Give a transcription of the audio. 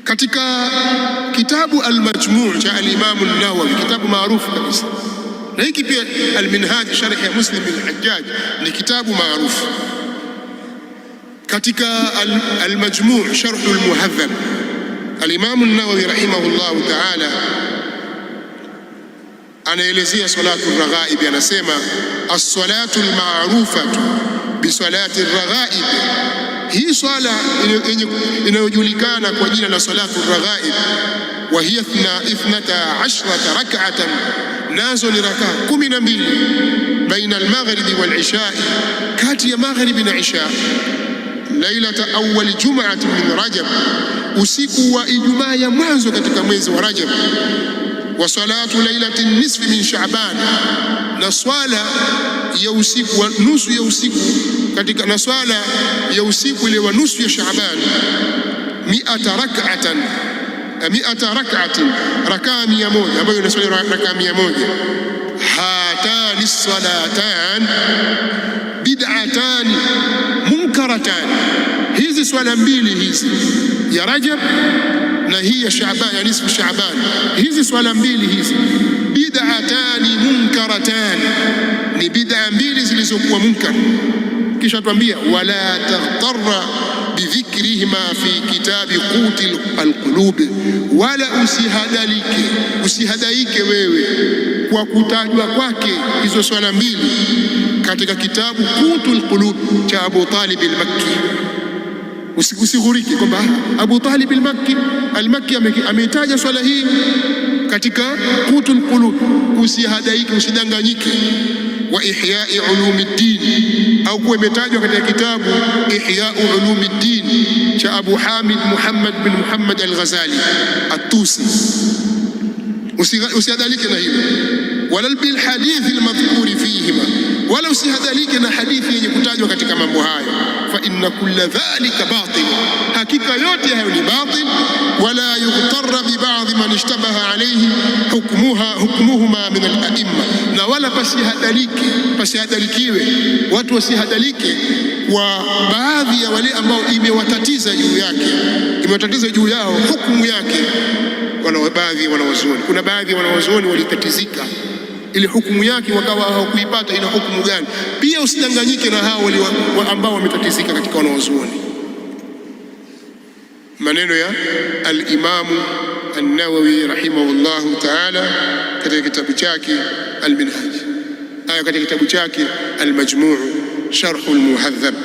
Katika kitabu Al-Majmu' cha al-Imam an-Nawawi, kitabu maarufu kabisa, na hiki pia Al-Minhaj sharh ya Muslim al-Hajjaj ni kitabu maarufu. Katika Al-Majmu' sharh al-Muhadhab, al-Imam an-Nawawi rahimahullahu ta'ala anaelezea salatu ar-raghaib, anasema as-salatu al-ma'rufatu bi salati ar-raghaib, hii swala inayojulikana kwa jina la salatu ar-raghaib, wa hiya 12 rak'atan, nazo ni rakaa 12 baina al-maghribi wal-isha, kati ya maghribi na isha, lailata awwal jum'atin min Rajab, usiku wa Ijumaa ya mwanzo katika mwezi wa Rajab, wa salatu lailati nisfi min Sha'ban, na swala ya usiku wa nusu ya usiku katika, na swala ya usiku ile wa nusu ya Sha'ban, 100 rak'atin, rakaa 100, ambayo ni swala rakaa 100. Hatani salatan bid'atan munkaratan, hizi swala mbili hizi ya Rajab na hii ya Shaaban, ya nisfu Shaaban, hizi swala mbili hizi bid'atani munkaratan, ni bid'a mbili zilizokuwa munkar. Kisha tuambia wala taghtarra bidhikrihima fi kitabi qutil alqulub, wala usihadaike wewe kwa kutajwa kwake hizo swala mbili katika kitabu Qutul Qulub cha Abu Talib al-Makki. Usighuriki kwamba Abu Talib al-Makki ameitaja swala hii katika Qutul Qulub, usihadaike, usidanganyike. Wa Ihya'i Ulumiddin, au kuwa imetajwa katika kitabu Ihya'u Ulumiddin cha Abu Hamid Muhammad bin Muhammad al-Ghazali at-Tusi, usihadhalike na hilo. Wala bil hadithi al-madhkuri fihima, wala usihadhalike na hadithi yenye kutajwa katika mambo hayo. Fa inna kulla dhalika batil, hakika yote hayo ni batil. Wala yughtarra bi ba'dhi man ishtabaha alayhi hukmuhuma min al-a'imma, na wala pasihadalikiwe, watu wasihadalike kwa baadhi ya wale ambao imewatatiza juu yao hukumu yake. Baadhi ya wanawazuoni, kuna baadhi ya wanawazuoni walitatizika ili hukumu yake wakawa hawakuipata ina hukumu gani. Pia usidanganyike na hao ambao wametatizika katika wanawazuoni. Maneno ya al-Imamu an-Nawawi rahimahullahu ta'ala katika kitabu chake Al-Minhaj, katika kitabu chake Al-Majmu' sharh al-Muhadhab.